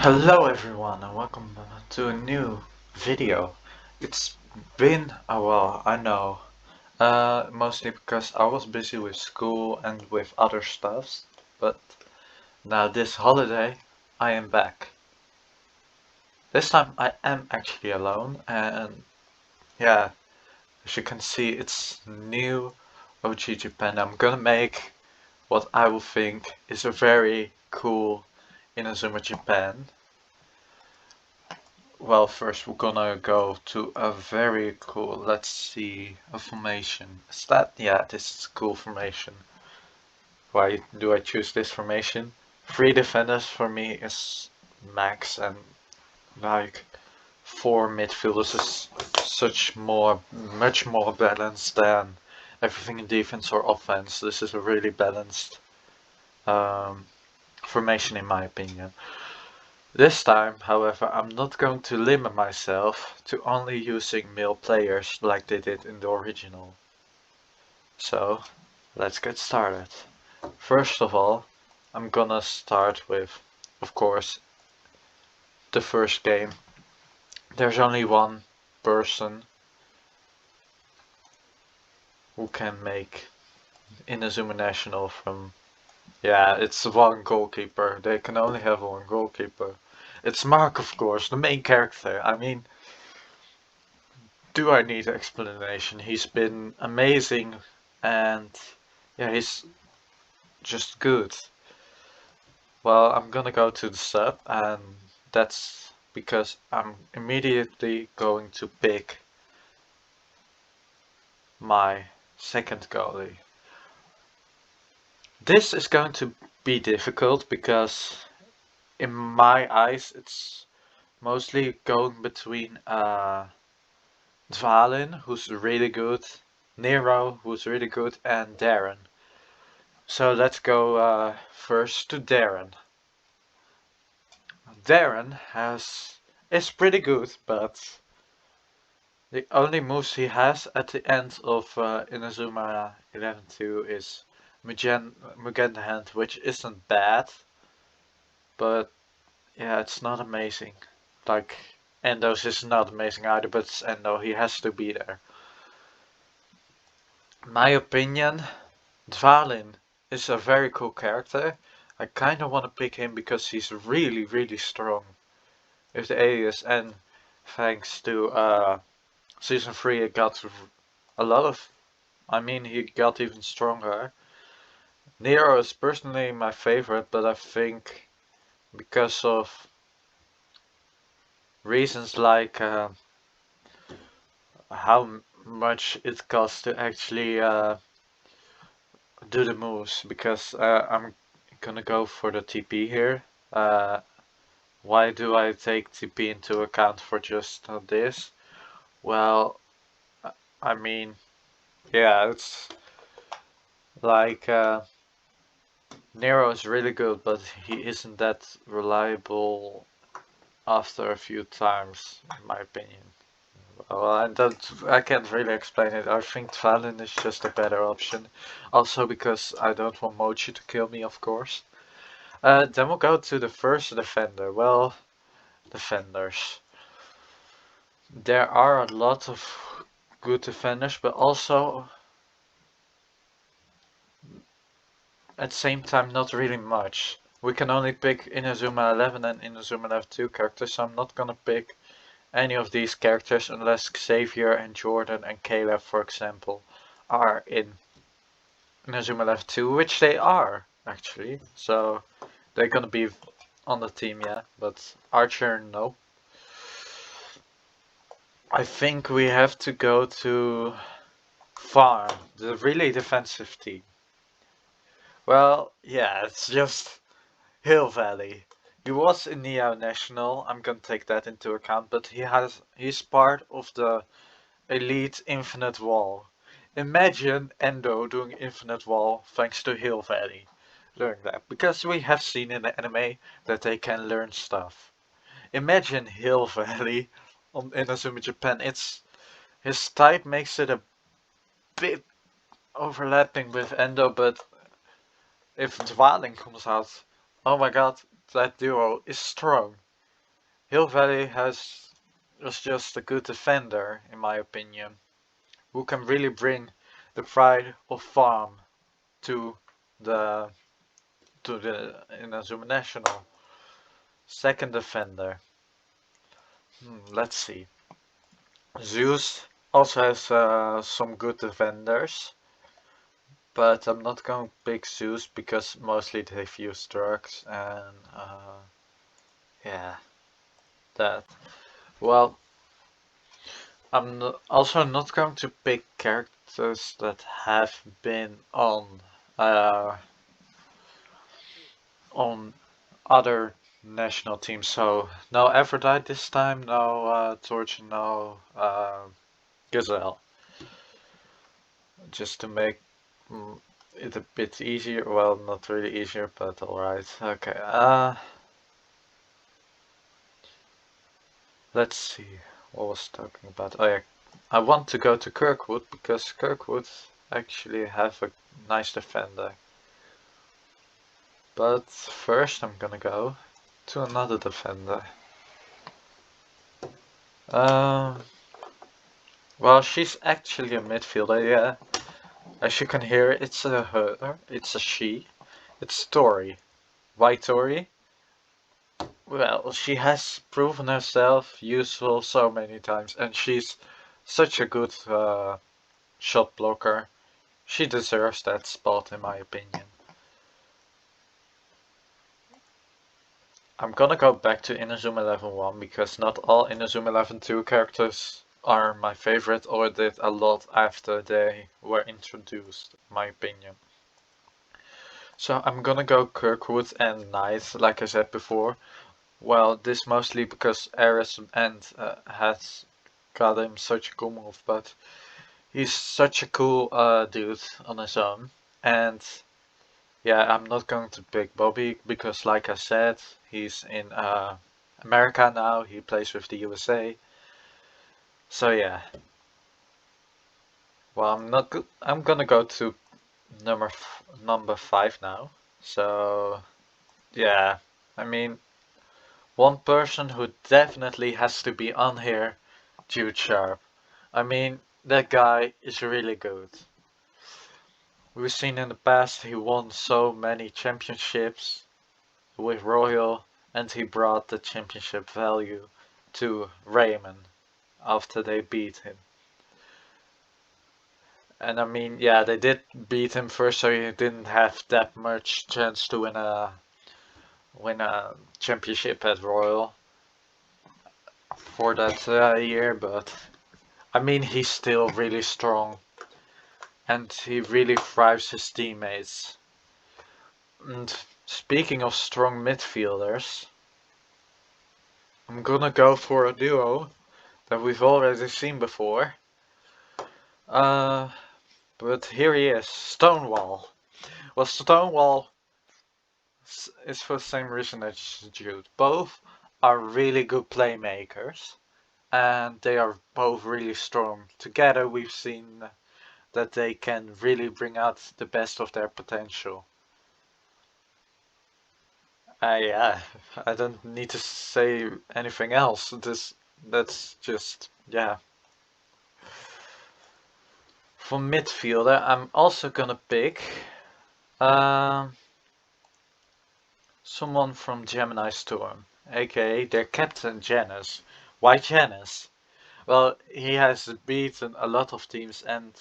Hello everyone and welcome to a new video. It's been a while, I know, mostly because I was busy with school and with other stuffs, but now this holiday I am back. This time I am actually alone and yeah, as you can see it's new OG Japan. I'm gonna make what I will think is a very cool Inazuma Japan. Well, first we're gonna go to a very cool, let's see, a formation. Is that, yeah, this is a cool formation. Why do I choose this formation? Three defenders for me is max, and like four midfielders is much more balanced than everything in defense or offense. This is a really balanced formation in my opinion. This time, however, I'm not going to limit myself to only using male players like they did in the original. So, let's get started. First of all, I'm gonna start with, of course, the first game. There's only one person who can make Inazuma National from... Yeah, it's one goalkeeper. They can only have one goalkeeper. It's Mark, of course, the main character. I mean, do I need explanation? He's been amazing and yeah, he's just good. Well, I'm gonna go to the sub and that's because I'm immediately going to pick my second goalie. This is going to be difficult because in my eyes it's mostly going between Dvalin, who's really good, Nero, who's really good, and Darren. So let's go first to Darren. Darren is pretty good, but the only moves he has at the end of Inazuma 11-2 is Mugen Hand, which isn't bad, but yeah, it's not amazing. Like, Endo's is not amazing either, but it's Endo, he has to be there. My opinion, Dvalin is a very cool character. I kinda wanna pick him because he's really strong with the alias, and thanks to season 3 it got a lot of... I mean, he got even stronger. Nero is personally my favorite, but I think because of reasons like how much it costs to actually do the moves, because I'm gonna go for the TP here. Why do I take TP into account for just this? Well, I mean, yeah, it's like Nero is really good, but he isn't that reliable after a few times, in my opinion. Well, I can't really explain it. I think Dvalin is just a better option. Also because I don't want Mochi to kill me, of course. Then we'll go to the first defender. Well, defenders. There are a lot of good defenders, but also at the same time not really much. We can only pick Inazuma 11 and Inazuma 11 2 characters, so I'm not gonna pick any of these characters unless Xavier and Jordan and Caleb, for example, are in Inazuma 11 2, which they are actually. So they're gonna be on the team, yeah, but Archer, no. I think we have to go to Farm, the really defensive team. Well, yeah, it's just Hill Valley. He was in Neo National, I'm gonna take that into account, but he's part of the Elite Infinite Wall. Imagine Endo doing Infinite Wall thanks to Hill Valley. Learn that, because we have seen in the anime that they can learn stuff. Imagine Hill Valley on Inazuma Japan. His type makes it a bit overlapping with Endo, but if Dwalin comes out, oh my god, that duo is strong. Hill Valley was just a good defender, in my opinion, who can really bring the pride of farm to the Inazuma National. Second defender. Let's see. Zeus also has some good defenders, but I'm not going to pick Zeus because mostly they've used drugs and yeah, that. Well, also not going to pick characters that have been uh, on other national teams. So no Aphrodite this time, no Torch, no Gazelle. Just to make it a bit easier. Well, not really easier, but alright. Okay. Let's see. What was I talking about? Oh yeah, I want to go to Kirkwood because Kirkwood actually have a nice defender. But first I'm gonna go to another defender. Um, well, she's actually a midfielder, yeah. As you can hear, it's a her, it's a she. It's Tori. Why Tori? Well, she has proven herself useful so many times, and she's such a good shot blocker. She deserves that spot, in my opinion. I'm gonna go back to Inazuma 11.1 because not all Inazuma 11.2 characters are my favorite or did a lot after they were introduced, in my opinion. So I'm gonna go Kirkwood and Knight, like I said before. Well, this mostly because Ares and has got him such a cool move, but he's such a cool dude on his own. And yeah, I'm not going to pick Bobby because, like I said, he's in America now. He plays with the USA. So yeah. Well, I'm not. I'm gonna go to number 5 now. So yeah, I mean, one person who definitely has to be on here, Jude Sharp. I mean, that guy is really good. We've seen in the past he won so many championships with Royal, and he brought the championship value to Raymond after they beat him. And I mean, yeah, they did beat him first, so he didn't have that much chance to win a championship at Royal for that year. But I mean, he's still really strong, and he really thrives his teammates. And speaking of strong midfielders, I'm gonna go for a duo that we've already seen before. Uh, but here he is, Stonewall. Well, Stonewall is for the same reason as Jude. Both are really good playmakers, and they are both really strong. Together, we've seen that they can really bring out the best of their potential. Yeah, I don't need to say anything else. That's just, yeah. For midfielder, I'm also gonna pick um, someone from Gemini Storm, aka their captain Janus. Why Janus? Well, he has beaten a lot of teams, and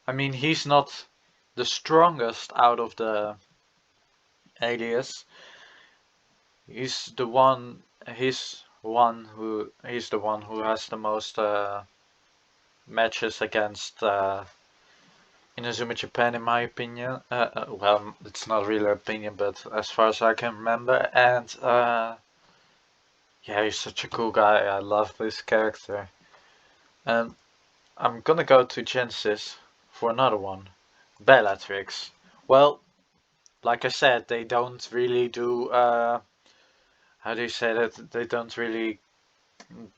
I mean, he's not the strongest out of the alias. He's the one who has the most matches against Inazuma Japan, in my opinion. Well, it's not really opinion, but as far as I can remember, and yeah, he's such a cool guy. I love this character, and I'm gonna go to Genesis for another one, Bellatrix. Well, like I said, they don't really do. How do you say that? They don't really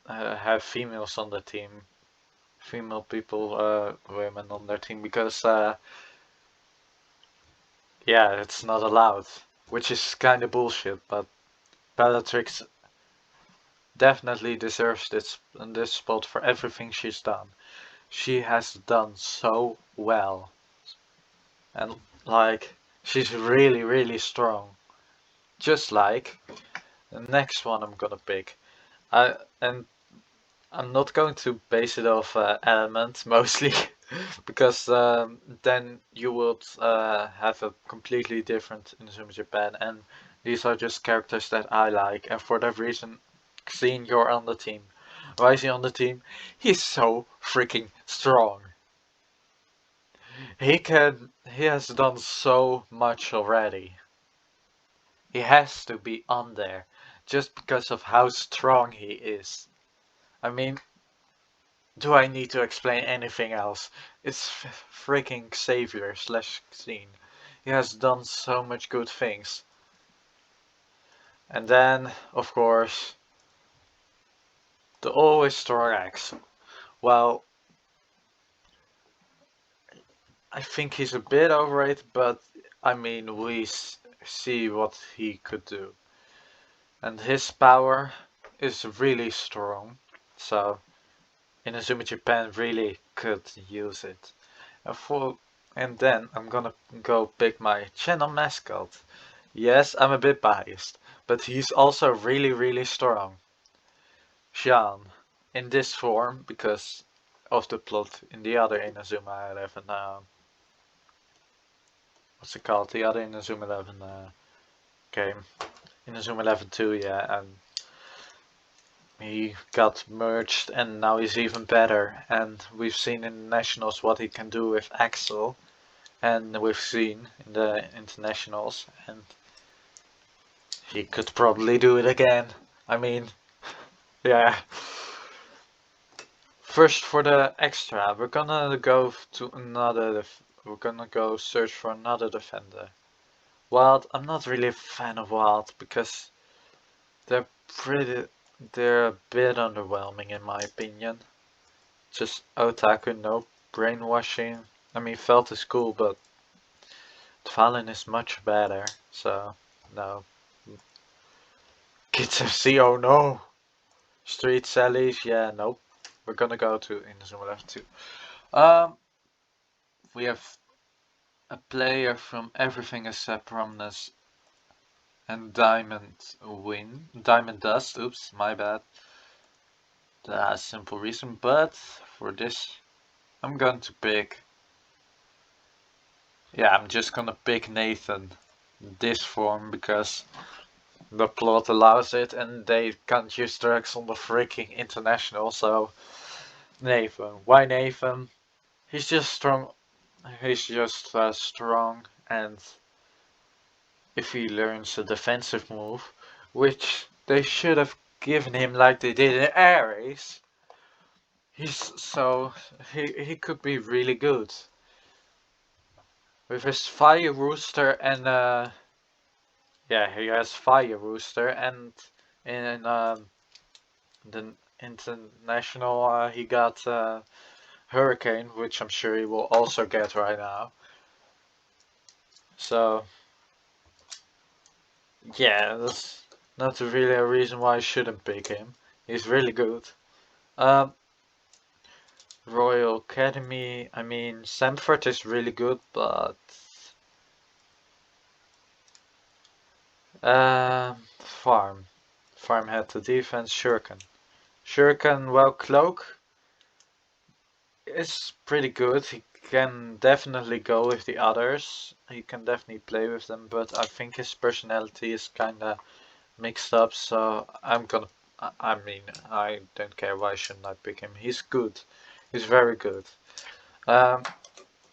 have females on the team, female people, women on their team because yeah, it's not allowed, which is kind of bullshit. But Bellatrix, definitely deserves this spot for everything she's done. She has done so well. And like, she's really, really strong. Just like the next one I'm gonna pick. And I'm not going to base it off elements mostly, because then you would have a completely different Inazuma Japan, and these are just characters that I like, and for that reason, seeing you're on the team. Why is he on the team? He's so freaking strong. He has done so much already. He has to be on there, just because of how strong he is. I mean, do I need to explain anything else? It's freaking Savior slash Scene. He has done so much good things. And then, of course, the always strong Axel. Well, I think he's a bit overrated, but I mean, we see what he could do. And his power is really strong. So, Inazuma Japan really could use it. And then I'm gonna go pick my channel mascot. Yes, I'm a bit biased, but he's also really, really strong. Jean, in this form, because of the plot in the other Inazuma 11, what's it called? The other Inazuma 11 game. Inazuma 11 2, yeah, and he got merged and now he's even better. And we've seen in the Nationals what he can do with Axel. And we've seen in the internationals, and he could probably do it again. I mean, yeah. First, for the extra, we're gonna go to another. We're gonna go search for another defender. Wild. I'm not really a fan of Wild because they're pretty. They're a bit underwhelming in my opinion. Just otaku, no brainwashing. I mean, Felt is cool, but Dvalin is much better. So no. Kids FC, oh no! Street Sallies, yeah, nope. We're gonna go to Inazuma 11 2. We have a player from everything except Prominence and Diamond Dust, oops, my bad. That's simple reason, but for this, I'm going to pick. Yeah, I'm just gonna pick Nathan. This form because the plot allows it and they can't use drugs on the freaking international, so Nathan. Why Nathan? He's just strong. He's just strong, and if he learns a defensive move, which they should have given him like they did in Ares, he could be really good with his Fire Rooster and yeah, he has Fire Rooster, and in the international he got Hurricane, which I'm sure he will also get right now. So yeah, that's not really a reason why I shouldn't pick him. He's really good. Um, Royal Academy, I mean, Samford is really good, but Farm. Farm had the defense, Shuriken. Shuriken, well, Cloak is pretty good. He can definitely go with the others. He can definitely play with them, but I think his personality is kinda mixed up, so I'm gonna. I mean, I don't care. Why shouldn't I pick him? He's good. He's very good. Um,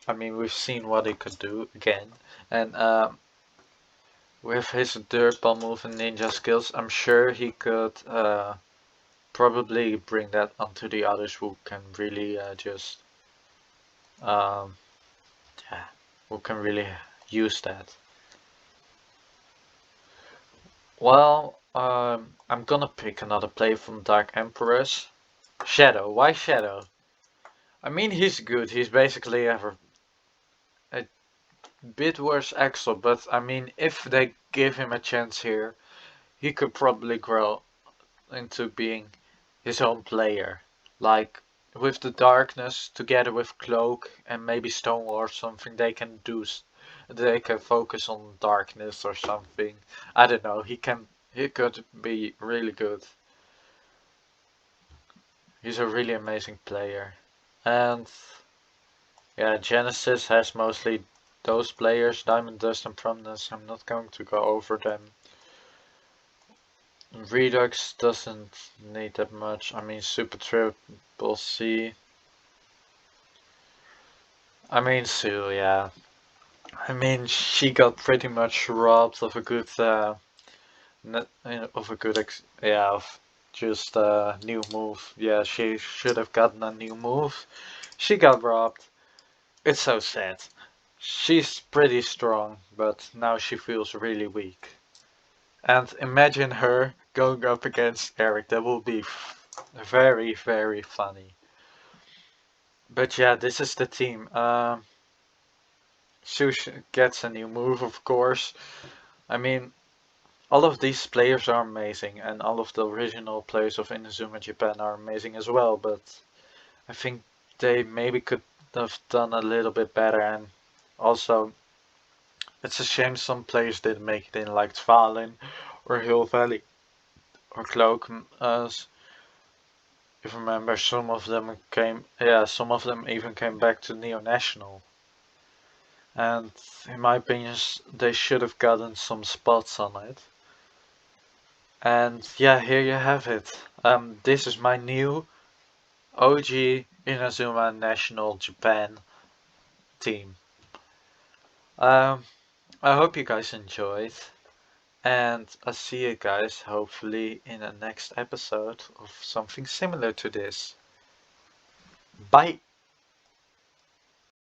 I mean, we've seen what he could do again, and with his dirt ball move and ninja skills, I'm sure he could probably bring that onto the others who can really just um, yeah, who can really use that. Well, I'm gonna pick another player from Dark Emperors. Shadow. Why Shadow? I mean, he's good. He's basically a bit worse Axel, but I mean, if they give him a chance here, he could probably grow into being his own player. Like with the darkness together with cloak and maybe stonewall or something, they can focus on darkness or something. I don't know. He could be really good. He's a really amazing player. And yeah, Genesis has mostly those players, Diamond Dust and Prominence. I'm not going to go over them. Redux doesn't need that much. I mean, Super Triple C. I mean, Sue, yeah. I mean, she got pretty much robbed of a good, of a good, yeah, of just a new move. Yeah, she should have gotten a new move. She got robbed. It's so sad. She's pretty strong, but now she feels really weak. And imagine her going up against Eric. That will be very, very funny. But yeah, this is the team. Sush gets a new move, of course. I mean, all of these players are amazing, and all of the original players of Inazuma Japan are amazing as well, but I think they maybe could have done a little bit better, and also it's a shame some players didn't make it in, like Tvalin or Hill Valley or Cloak. If you remember, some of them even came back to Neo National. And in my opinion, they should have gotten some spots on it. And yeah, here you have it. This is my new OG Inazuma National Japan team. Um, I hope you guys enjoyed, and I'll see you guys hopefully in the next episode of something similar to this. Bye!